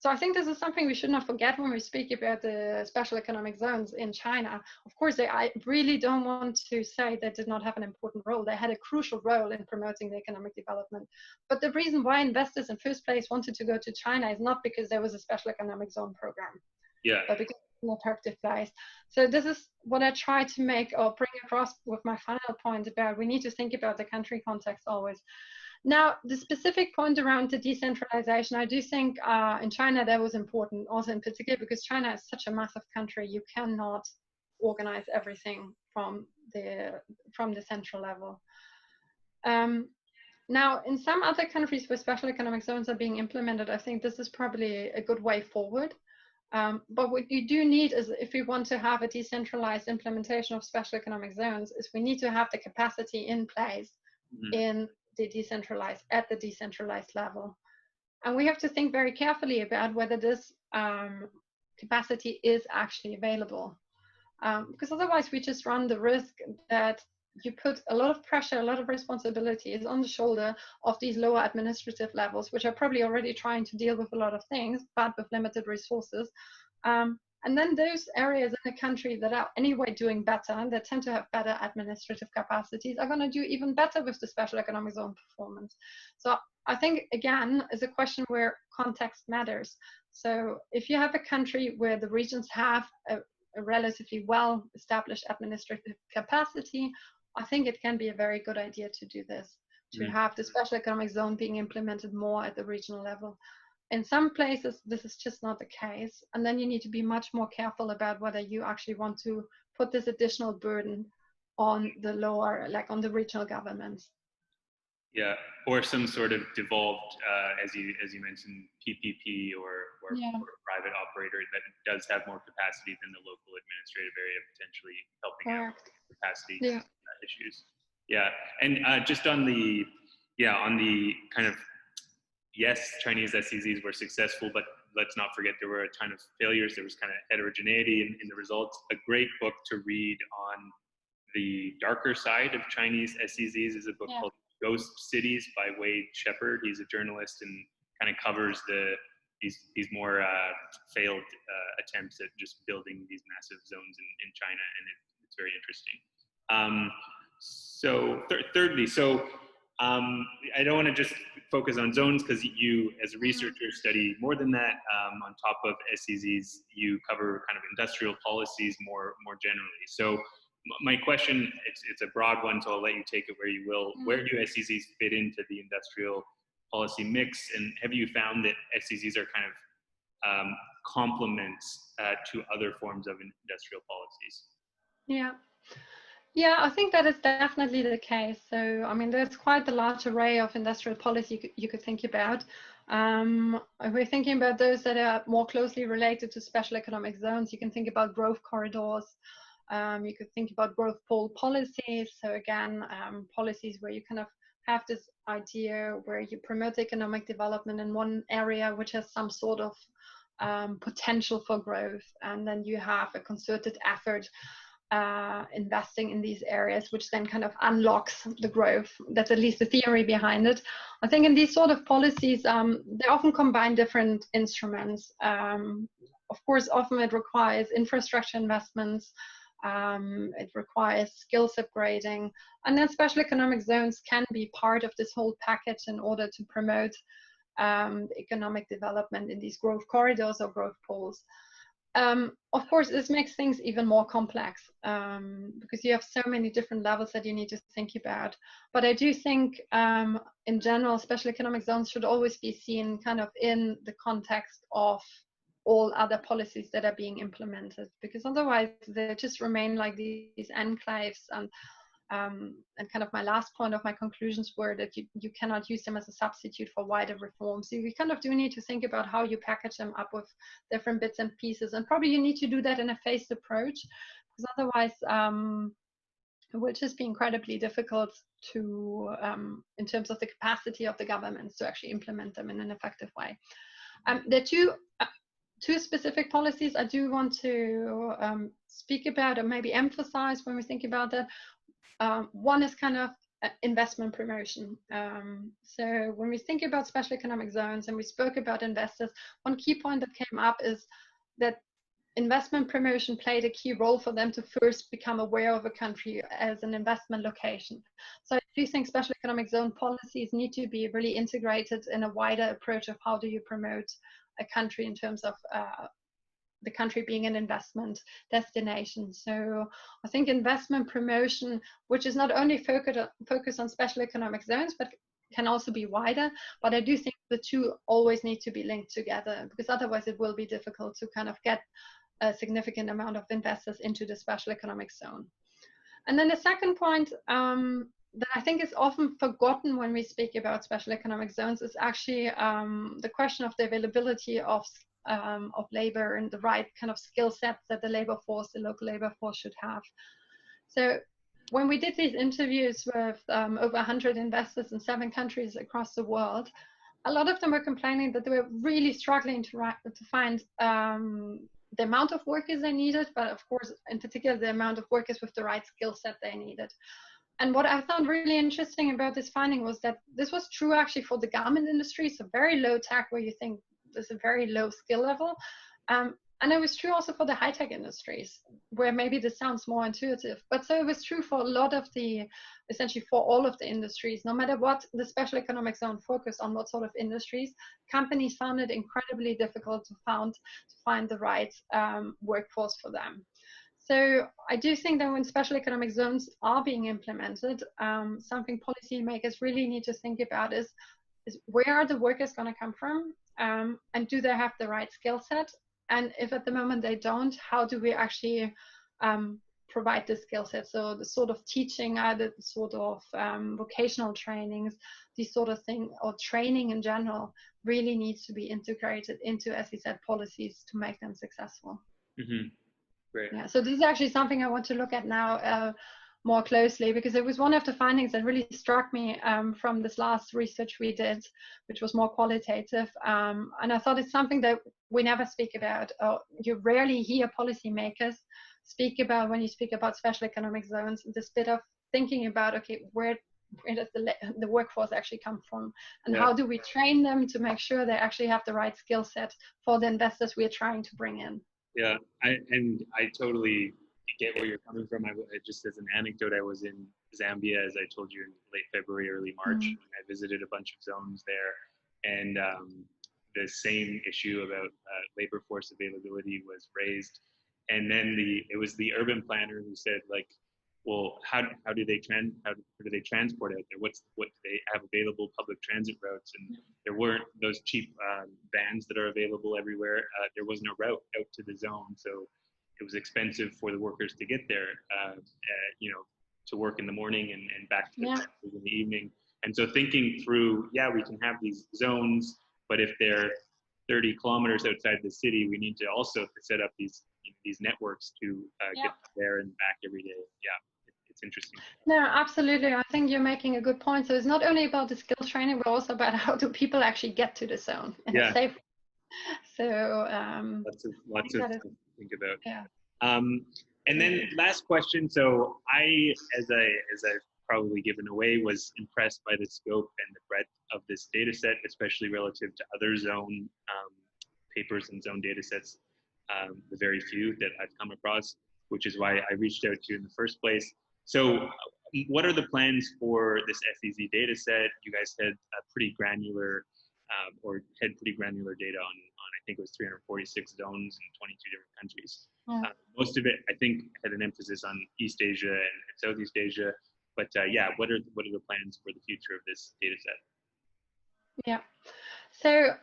So I think this is something we should not forget when we speak about the special economic zones in China. Of course, I really don't want to say they did not have an important role. They had a crucial role in promoting the economic development. But the reason why investors in first place wanted to go to China is not because there was a special economic zone program. But because attractive place. So this is what I try to make or bring across with my final point about we need to think about the country context always. Now, the specific point around the decentralization, I do think in China that was important, also in particular because China is such a massive country. You cannot organize everything from the central level. Now, in some other countries where special economic zones are being implemented, I think this is probably a good way forward. But what you do need is, if we want to have a decentralized implementation of special economic zones, is we need to have the capacity in place in the at the decentralized level. And we have to think very carefully about whether this capacity is actually available. Because otherwise we just run the risk that you put a lot of pressure, a lot of responsibilities on the shoulder of these lower administrative levels, which are probably already trying to deal with a lot of things, but with limited resources. And then those areas in the country that are anyway doing better, that tend to have better administrative capacities, are going to do even better with the special economic zone performance. So I think, again, is a question where context matters. So if you have a country where the regions have a relatively well-established administrative capacity, I think it can be a very good idea to do this, to have the special economic zone being implemented more at the regional level. In some places, this is just not the case. And then you need to be much more careful about whether you actually want to put this additional burden on the lower, like on the regional governments. Yeah, or some sort of devolved, as you mentioned, PPP or private operator that does have more capacity than the local administrative area, potentially helping out with capacity issues. Yeah, and just on the kind of, yes, Chinese SEZs were successful, but let's not forget there were a ton of failures. There was kind of heterogeneity in the results. A great book to read on the darker side of Chinese SEZs is a book called Ghost Cities by Wade Shepard. He's a journalist and kind of covers these more failed attempts at just building these massive zones in China, and it's very interesting. Thirdly, I don't want to just focus on zones, because you, as a researcher, study more than that. On top of SEZs, you cover kind of industrial policies more generally. So my question, it's a broad one, so I'll let you take it where you will. Where do SEZs fit into the industrial policy mix, and have you found that SEZs are kind of complements to other forms of industrial policies? Yeah, I think that is definitely the case. So, I mean, there's quite a large array of industrial policy you could think about. If we're thinking about those that are more closely related to special economic zones, you can think about growth corridors. You could think about growth pole policies. So again, policies where you kind of have this idea where you promote economic development in one area which has some sort of potential for growth, and then you have a concerted effort investing in these areas, which then kind of unlocks the growth. That's at least the theory behind it. I think in these sort of policies, they often combine different instruments. Of course, often it requires infrastructure investments, it requires skills upgrading, and then special economic zones can be part of this whole package in order to promote economic development in these growth corridors or growth poles. Of course, this makes things even more complex because you have so many different levels that you need to think about. But I do think, in general, special economic zones should always be seen kind of in the context of all other policies that are being implemented, because otherwise they just remain like these enclaves. And kind of my last point of my conclusions were that you cannot use them as a substitute for wider reforms. So you kind of do need to think about how you package them up with different bits and pieces. And probably you need to do that in a phased approach, because otherwise it will just be incredibly difficult to, in terms of the capacity of the governments to actually implement them in an effective way. There are two specific policies I do want to speak about and maybe emphasize when we think about that. One is kind of investment promotion. So when we think about special economic zones and we spoke about investors, one key point that came up is that investment promotion played a key role for them to first become aware of a country as an investment location. So I do think special economic zone policies need to be really integrated in a wider approach of how do you promote a country in terms of the country being an investment destination. So I think investment promotion, which is not only focused on special economic zones, but can also be wider. But I do think the two always need to be linked together, because otherwise it will be difficult to kind of get a significant amount of investors into the special economic zone. And then the second point that I think is often forgotten when we speak about special economic zones is actually the question of the availability of labor and the right kind of skill sets that the local labor force should have. So when we did these interviews with over 100 investors in 7 countries across the world, a lot of them were complaining that they were really struggling to find the amount of workers they needed, but of course, in particular, the amount of workers with the right skill set they needed. And what I found really interesting about this finding was that this was true actually for the garment industry, so very low tech, where you think there's a very low skill level. And it was true also for the high-tech industries, where maybe this sounds more intuitive. But so it was true for a lot of essentially for all of the industries, no matter what the special economic zone focused on, what sort of industries, companies found it incredibly difficult to find the right workforce for them. So I do think that when special economic zones are being implemented, something policymakers really need to think about is where are the workers going to come from? And do they have the right skill set? And if at the moment they don't, how do we actually provide the skill set? So the sort of teaching, either the sort of vocational trainings, these sort of things, or training in general, really needs to be integrated into, as you said, policies to make them successful. Mm-hmm. Great. Yeah, so this is actually something I want to look at now more closely, because it was one of the findings that really struck me from this last research we did, which was more qualitative. And I thought it's something that we never speak about, or you rarely hear policymakers speak about when you speak about special economic zones, this bit of thinking about, okay, where does the workforce actually come from? And how do we train them to make sure they actually have the right skill set for the investors we're trying to bring in? Yeah, I totally get where you're coming from. Just as an anecdote, I was in Zambia, as I told you, in late February, early March. Mm-hmm. I visited a bunch of zones there, and the same issue about labor force availability was raised. And then it was the urban planner who said, like, well, how do they transport out there? What do they have available public transit routes? And there weren't those cheap vans that are available everywhere. There was no route out to the zone, so it was expensive for the workers to get there, to work in the morning and back to in the evening. And so thinking through, we can have these zones, but if they're 30 kilometers outside the city, we need to also set up these networks to get there and back every day. It's interesting. No, absolutely. I think you're making a good point. So it's not only about the skill training, but also about how do people actually get to the zone in a safe way. So lots of to think about. Yeah. And then last question. So as I've probably given away, was impressed by the scope and the breadth of this data set, especially relative to other zone papers and zone data sets, the very few that I've come across, which is why I reached out to you in the first place. So what are the plans for this SEZ data set? You guys had a pretty granular pretty granular data on I think it was 346 zones in 22 different countries. Most of it, I think, had an emphasis on East Asia and Southeast Asia. But what are the plans for the future of this data set? Yeah. So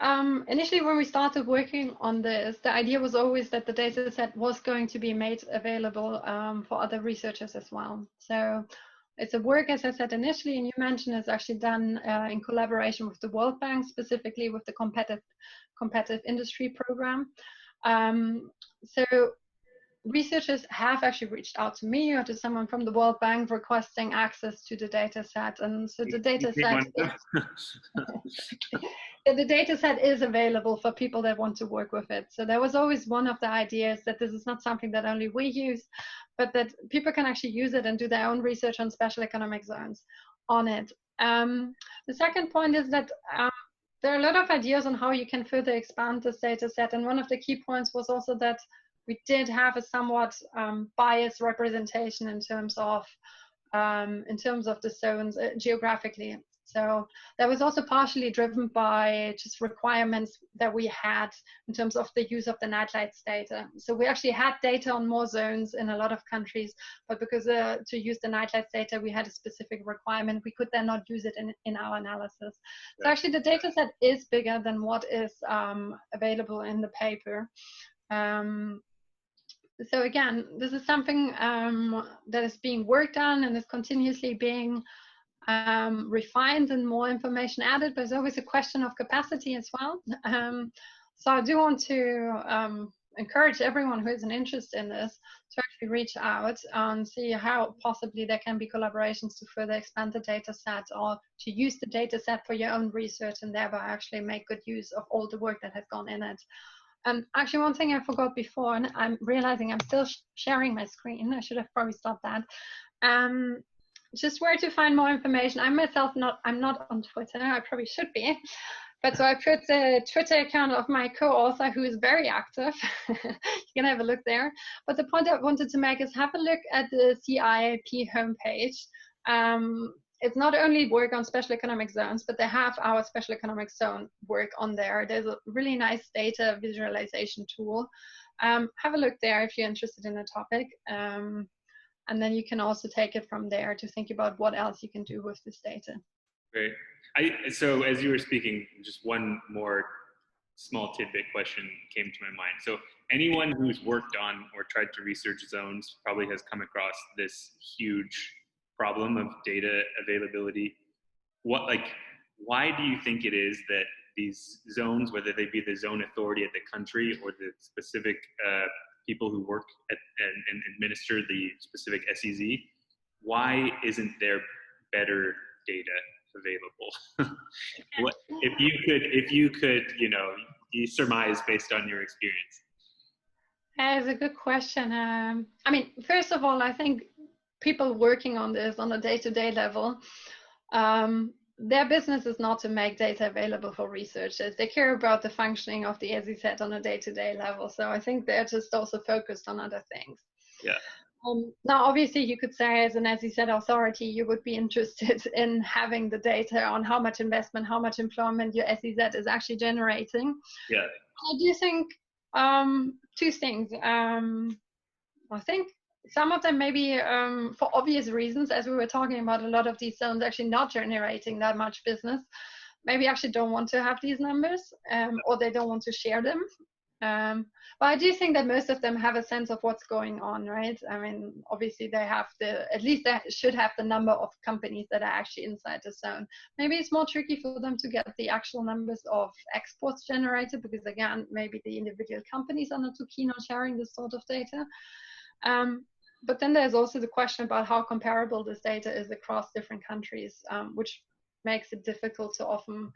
initially, when we started working on this, the idea was always that the data set was going to be made available for other researchers as well. So it's a work, as I said initially, and you mentioned, it's actually done in collaboration with the World Bank, specifically with the competitive industry program. So researchers have actually reached out to me or to someone from the World Bank requesting access to the data set. And so the data set the data set is available for people that want to work with it. So that was always one of the ideas, that this is not something that only we use, but that people can actually use it and do their own research on special economic zones on it. The second point is that there are a lot of ideas on how you can further expand this data set. And one of the key points was also that we did have a somewhat biased representation in terms of in terms of the zones geographically. So that was also partially driven by just requirements that we had in terms of the use of the Nightlights data. So we actually had data on more zones in a lot of countries, but because to use the Nightlights data, we had a specific requirement. We could then not use it in our analysis. So actually the data set is bigger than what is available in the paper. So again, this is something that is being worked on and is continuously being refined and more information added, but it's always a question of capacity as well. So I do want to encourage everyone who has an interest in this to actually reach out and see how possibly there can be collaborations to further expand the data set, or to use the data set for your own research and thereby actually make good use of all the work that has gone in it. Actually, one thing I forgot before, and I'm realizing I'm still sharing my screen. I should have probably stopped that. Just where to find more information. I'm not on Twitter. I probably should be. But so I put the Twitter account of my co-author, who is very active. You can have a look there. But the point I wanted to make is have a look at the CIP homepage. It's not only work on special economic zones, but they have our special economic zone work on there. There's a really nice data visualization tool. Have a look there if you're interested in the topic. And then you can also take it from there to think about what else you can do with this data. Great. So as you were speaking, just one more small tidbit question came to my mind. So anyone who's worked on or tried to research zones probably has come across this huge problem of data availability. Why do you think it is that these zones, whether they be the zone authority at the country or the specific people who work and administer the specific SEZ, why isn't there better data available? if you could, you surmise based on your experience. That's a good question. I mean, first of all, I think people working on this on a day-to-day level, their business is not to make data available for researchers. They care about the functioning of the SEZ on a day-to-day level. So I think they're just also focused on other things. Yeah. Now, obviously, you could say as an SEZ authority, you would be interested in having the data on how much investment, how much employment your SEZ is actually generating. Yeah. I do think two things. I think some of them maybe for obvious reasons, as we were talking about, a lot of these zones actually not generating that much business, maybe actually don't want to have these numbers, or they don't want to share them. But I do think that most of them have a sense of what's going on, right? I mean, obviously they have at least they should have the number of companies that are actually inside the zone. Maybe it's more tricky for them to get the actual numbers of exports generated, because again, maybe the individual companies are not too keen on sharing this sort of data. But then there's also the question about how comparable this data is across different countries, which makes it difficult to often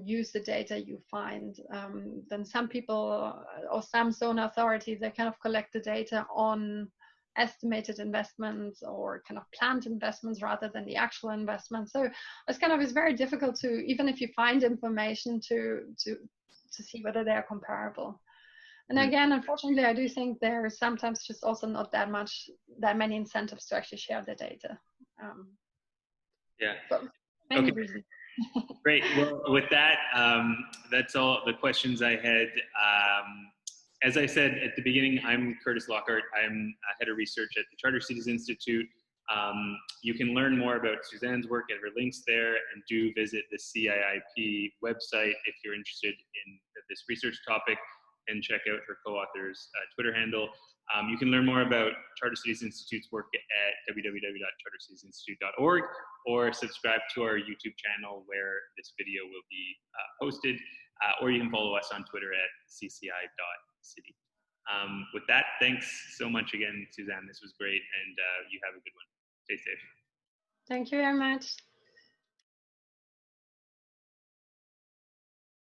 use the data you find. Then some people or some zone authorities, they kind of collect the data on estimated investments or kind of planned investments rather than the actual investment. So it's very difficult to, even if you find information, to see whether they are comparable. And again, unfortunately, I do think there is sometimes just also not that many incentives to actually share the data. Yeah. For many reasons. Great. Well, with that, that's all the questions I had. As I said at the beginning, I'm Curtis Lockhart. I'm head of research at the Charter Cities Institute. You can learn more about Susanne's work at her links there, and do visit the CIIP website if you're interested in this research topic, and check out her co-author's Twitter handle. You can learn more about Charter Cities Institute's work at www.chartercitiesinstitute.org, or subscribe to our YouTube channel where this video will be posted, or you can follow us on Twitter at cci.city. With that, thanks so much again, Susanne. This was great, and you have a good one. Stay safe. Thank you very much.